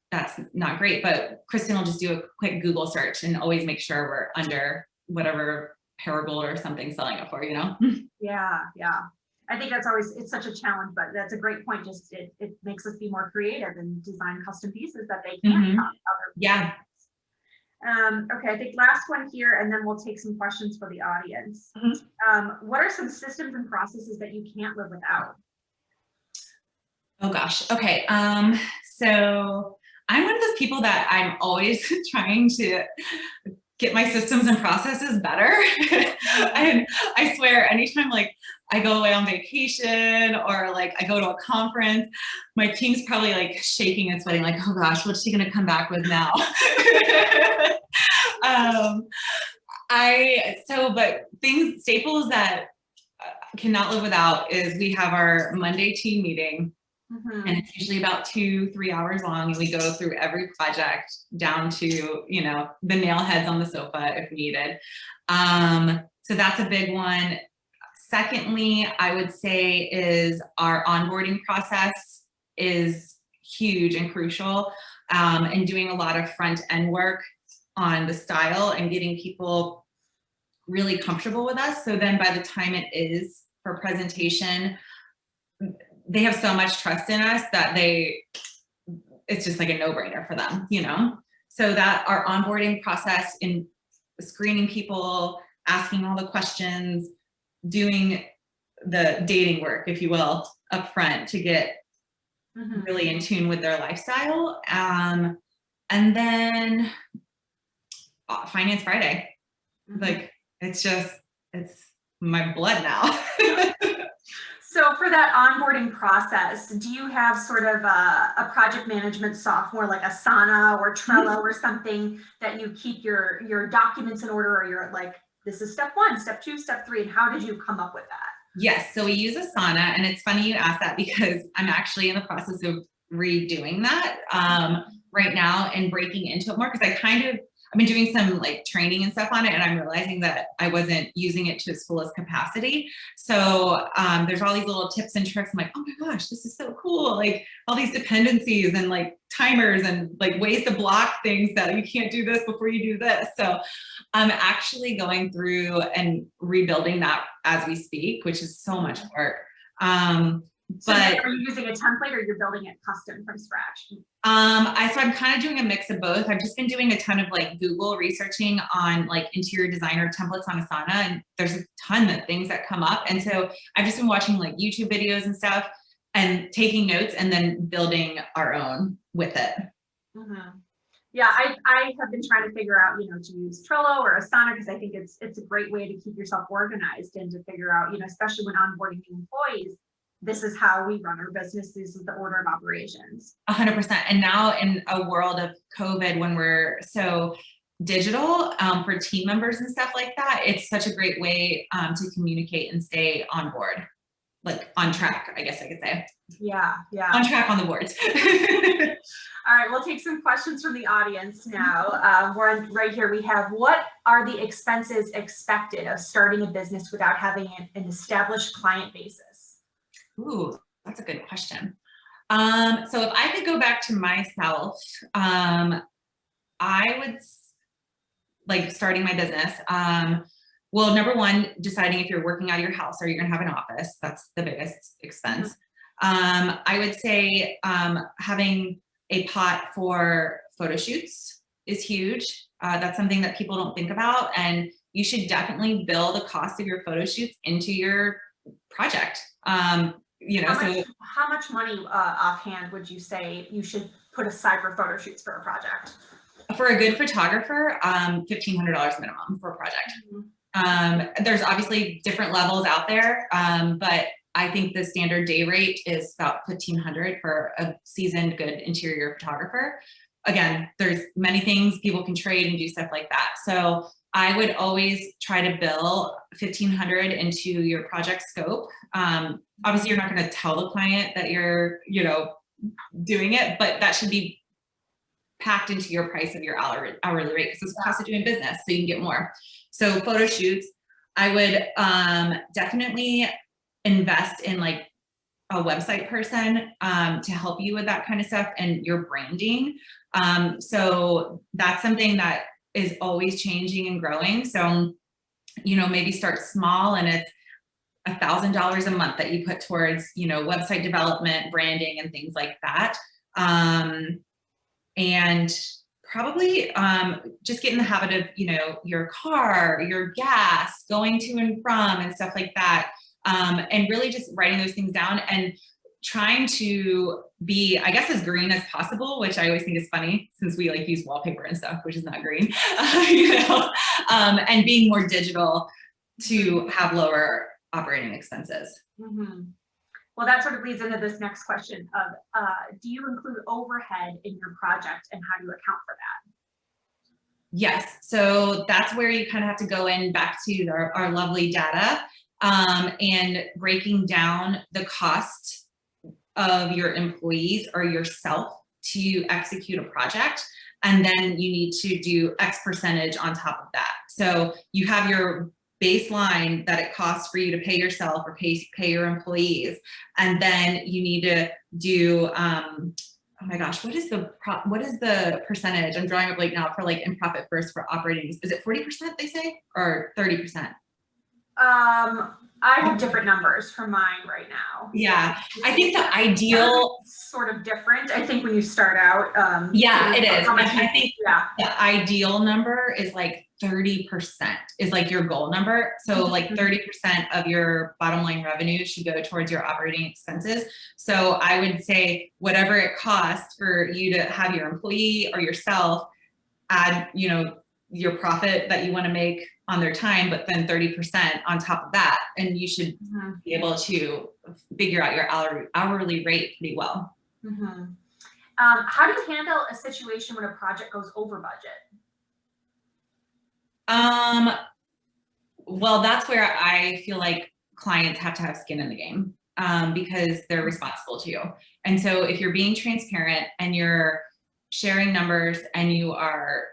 that's not great, but Kristen will just do a quick Google search and always make sure we're under whatever Paragold or something selling it for, you know? Yeah. I think that's always, it's such a challenge, but that's a great point. Just it makes us be more creative and design custom pieces that they can't other. Yeah. Okay, I think last one here, and then we'll take some questions for the audience. What are some systems and processes that you can't live without? Oh gosh. Okay. So I'm one of those people that I'm always trying to get my systems and processes better. And I swear, anytime like I go away on vacation or like I go to a conference, my team's probably like shaking and sweating like, oh gosh, what's she gonna come back with now? But staples that cannot live without is we have our Monday team meeting. And it's usually about 2-3 hours long, and we go through every project down to, you know, the nail heads on the sofa if needed. So that's a big one. Secondly, I would say is our onboarding process is huge and crucial, and doing a lot of front end work on the style and getting people really comfortable with us. So then by the time it is for presentation, they have so much trust in us that it's just like a no-brainer for them, you know? So that our onboarding process in screening people, asking all the questions, doing the dating work, if you will, up front to get really in tune with their lifestyle. And then Finance Friday. Like, it's my blood now. So for that onboarding process, do you have sort of a project management software like Asana or Trello or something that you keep your documents in order, or you're like, this is step 1, step 2, step 3, and how did you come up with that? Yes, so we use Asana, and it's funny you asked that because I'm actually in the process of redoing that right now and breaking into it more, because I've been doing some like training and stuff on it, and I'm realizing that I wasn't using it to its fullest capacity. So there's all these little tips and tricks. I'm like, oh my gosh, this is so cool. Like all these dependencies and like timers and like ways to block things that you can't do this before you do this. So I'm actually going through and rebuilding that as we speak, which is so much work. So are you using a template or you're building it custom from scratch? So I'm kind of doing a mix of both. I've just been doing a ton of like Google researching on like interior designer templates on Asana, and there's a ton of things that come up. And so I've just been watching like YouTube videos and stuff and taking notes and then building our own with it. Yeah, I have been trying to figure out, to use Trello or Asana, because I think it's a great way to keep yourself organized and to figure out, especially when onboarding new employees, this is how we run our business. This is the order of operations. 100%. And now in a world of COVID, when we're so digital for team members and stuff like that, it's such a great way to communicate and stay on board, like on track, I guess I could say. Yeah. On track on the boards. All right, we'll take some questions from the audience now. We're right here. We have, what are the expenses expected of starting a business without having an established client basis? Ooh, that's a good question. So if I could go back to myself, I would like starting my business. Well, number one, deciding if you're working out of your house or you're gonna have an office. That's the biggest expense. I would say having a pot for photo shoots is huge. That's something that people don't think about, and you should definitely bill the cost of your photo shoots into your project. You know, how much money offhand would you say you should put aside for photo shoots for a project? For a good photographer, $1,500 minimum for a project. There's obviously different levels out there, but I think the standard day rate is about $1,500 for a seasoned, good interior photographer. Again, there's many things people can trade and do stuff like that. So I would always try to bill $1,500 into your project scope. Obviously, you're not going to tell the client that you're, you know, doing it, but that should be packed into your price of your hourly rate, because it's the cost of doing business, so you can get more. So photo shoots, I would definitely invest in like a website person to help you with that kind of stuff and your branding. So that's something that is always changing and growing. So, you know, maybe start small, and it's $1,000 a month that you put towards, you know, website development, branding, and things like that. And probably just get in the habit of, you know, your car, your gas, going to and from, and stuff like that. And really just writing those things down and trying to be, I guess, as green as possible, which I always think is funny since we like use wallpaper and stuff, which is not green, you know, and being more digital to have lower operating expenses. Well, that sort of leads into this next question of, do you include overhead in your project, and how do you account for that? Yes, so that's where you kind of have to go in back to our lovely data and breaking down the cost of your employees or yourself to execute a project. And then you need to do X percentage on top of that. So you have your baseline that it costs for you to pay yourself or pay your employees. And then you need to do, oh my gosh, what is the percentage? I'm drawing up like now for like in profit first for operating. Is it 40% they say, or 30%? I have different numbers for mine right now. Yeah, I think the ideal sort of different. I think when you start out, yeah, it is. I think yeah, the ideal number is like 30% is like your goal number. So like 30% of your bottom line revenue should go towards your operating expenses. So I would say whatever it costs for you to have your employee or yourself add, you know, your profit that you want to make on their time, but then 30% on top of that. And you should be able to figure out your hourly rate pretty well. How do you handle a situation when a project goes over budget? Well, that's where I feel like clients have to have skin in the game because they're responsible to you. And so if you're being transparent and you're sharing numbers and you are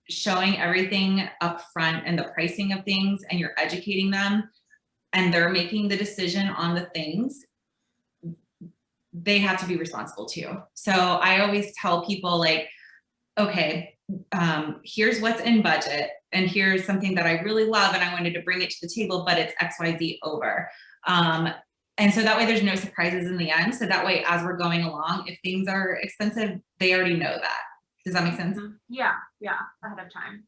showing everything up front and the pricing of things, and you're educating them and they're making the decision on the things, they have to be responsible too. So I always tell people like, okay, here's what's in budget, and here's something that I really love and I wanted to bring it to the table, but it's XYZ over. And so that way there's no surprises in the end. So that way, as we're going along, if things are expensive, they already know that. Does that make sense? Yeah, ahead of time.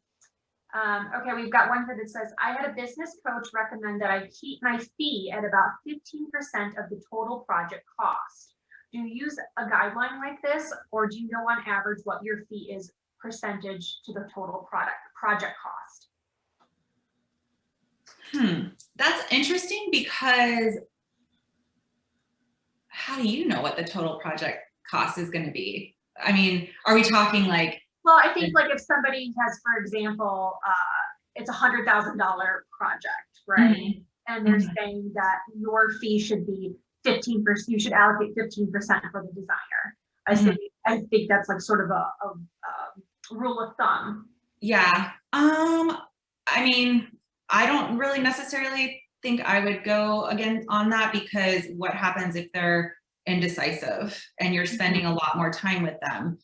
Okay, we've got one here that says, I had a business coach recommend that I keep my fee at about 15% of the total project cost. Do you use a guideline like this, or do you know on average what your fee is percentage to the total project cost? That's interesting, because how do you know what the total project cost is going to be? I mean, are we talking like? Well, I think like if somebody has, for example, it's $100,000 project, right? And they're saying that your fee should be 15%. You should allocate 15% for the designer. I think that's like sort of a rule of thumb. Yeah. I mean, I don't really necessarily think I would go again on that, because what happens if they're indecisive and you're spending a lot more time with them.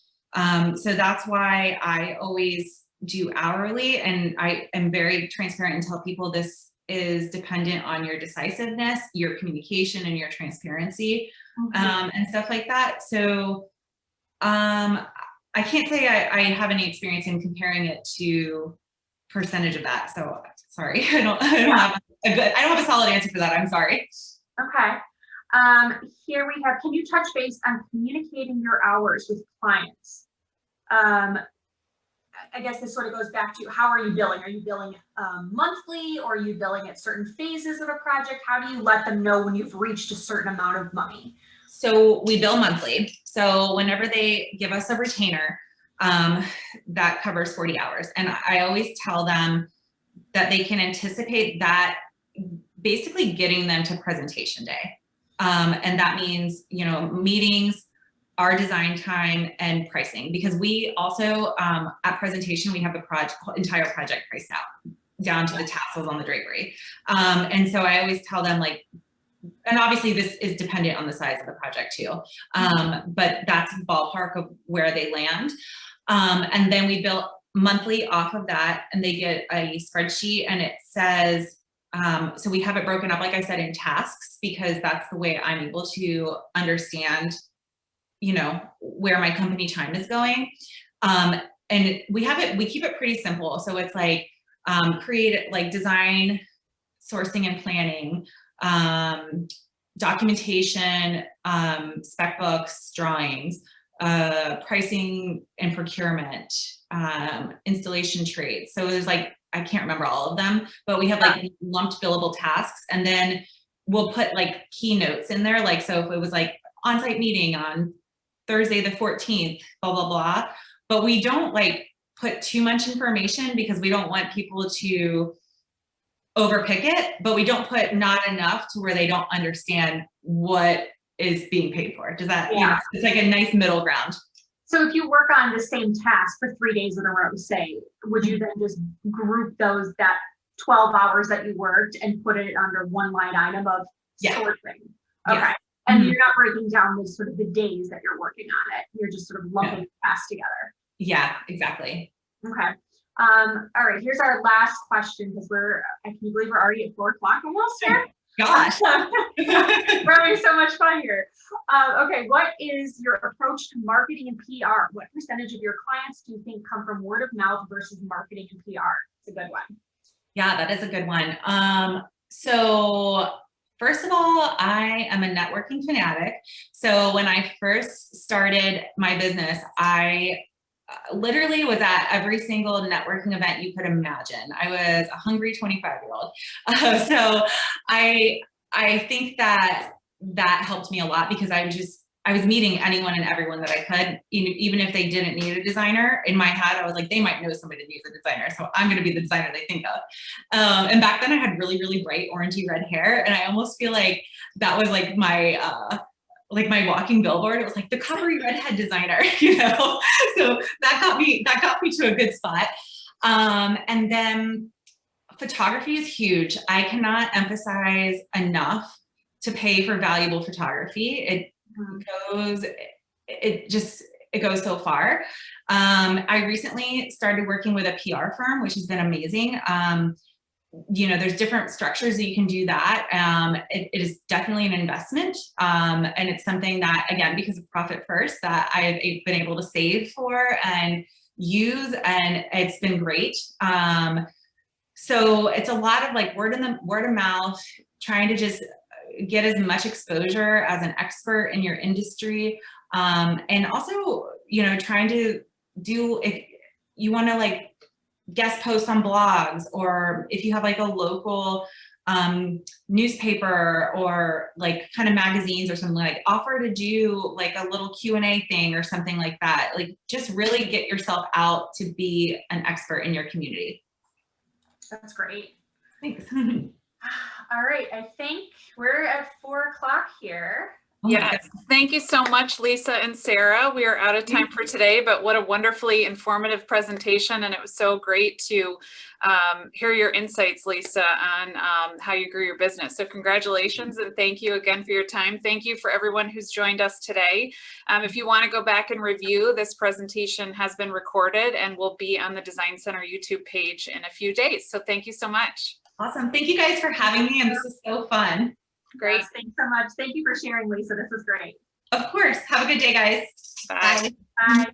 So that's why I always do hourly, and I am very transparent and tell people this is dependent on your decisiveness, your communication, and your transparency, and stuff like that. So I can't say I have any experience in comparing it to percentage of that. So sorry, I don't have a solid answer for that. I'm sorry. Okay. Here we have, can you touch base on communicating your hours with clients? I guess this sort of goes back to, how are you billing? Are you billing monthly, or are you billing at certain phases of a project? How do you let them know when you've reached a certain amount of money? So we bill monthly. So whenever they give us a retainer, that covers 40 hours. And I always tell them that they can anticipate that basically getting them to presentation day. And that means, you know, meetings, our design time, and pricing, because we also, at presentation, we have the entire project priced out down to the tassels on the drapery. And so I always tell them, like, and obviously this is dependent on the size of the project too, but that's the ballpark of where they land. And then we bill monthly off of that, and they get a spreadsheet, and it says, so we have it broken up, like I said, in tasks, because that's the way I'm able to understand, you know, where my company time is going. And we keep it pretty simple. So it's like, design, sourcing and planning, documentation, spec books, drawings, pricing and procurement, installation trades. So there's like, I can't remember all of them, but we have like lumped billable tasks, and then we'll put like keynotes in there. Like, so if it was like on-site meeting on Thursday the 14th, blah, blah, blah. But we don't like put too much information, because we don't want people to overpick it, but we don't put not enough to where they don't understand what is being paid for. Does that, you know, it's like a nice middle ground. So if you work on the same task for 3 days in a row, say, would you then just group that 12 hours that you worked and put it under one line item of sourcing? Okay. Yes. And you're not breaking down the sort of the days that you're working on it. You're just sort of lumping the tasks together. Yeah, exactly. Okay. All right, here's our last question, because I can believe we're already at 4 o'clock almost here. Gosh. We're having so much fun here. Okay, what is your approach to marketing and PR? What percentage of your clients do you think come from word of mouth versus marketing and PR? It's a good one. Yeah, that is a good one. So first of all, I am a networking fanatic. So when I first started my business, I literally was at every single networking event you could imagine. I was a hungry 25-year-old. So I think that helped me a lot, because I was meeting anyone and everyone that I could, even if they didn't need a designer. In my head, I was like, they might know somebody that needs a designer, so I'm going to be the designer they think of. And back then I had really, really bright orangey red hair, and I almost feel like that was like my walking billboard. It was like the covery redhead designer, you know? So that got me to a good spot. And then photography is huge. I cannot emphasize enough to pay for valuable photography. It goes so far. I recently started working with a PR firm, which has been amazing. You know, there's different structures that you can do that. It is definitely an investment. And it's something that, again, because of profit first, that I've been able to save for and use, and it's been great. So it's a lot of like word of mouth, trying to just get as much exposure as an expert in your industry. And also, you know, trying to do, if you want to like guest post on blogs, or if you have like a local newspaper or like kind of magazines or something, like offer to do like a little Q&A thing or something like that. Like just really get yourself out to be an expert in your community. That's great. Thanks. All right, I think we're at 4 o'clock here. Oh my Yes, thank you so much, Lisa and Sarah. We are out of time for today, but what a wonderfully informative presentation. And it was so great to hear your insights, Lisa, on how you grew your business. So congratulations and thank you again for your time. Thank you for everyone who's joined us today. If you want to go back and review, this presentation has been recorded and will be on the Design Center YouTube page in a few days. So thank you so much. Awesome. Thank you guys for having me, and this is so fun. Great. Yes, thanks so much. Thank you for sharing, Lisa. This was great. Of course. Have a good day, guys. Bye. Bye.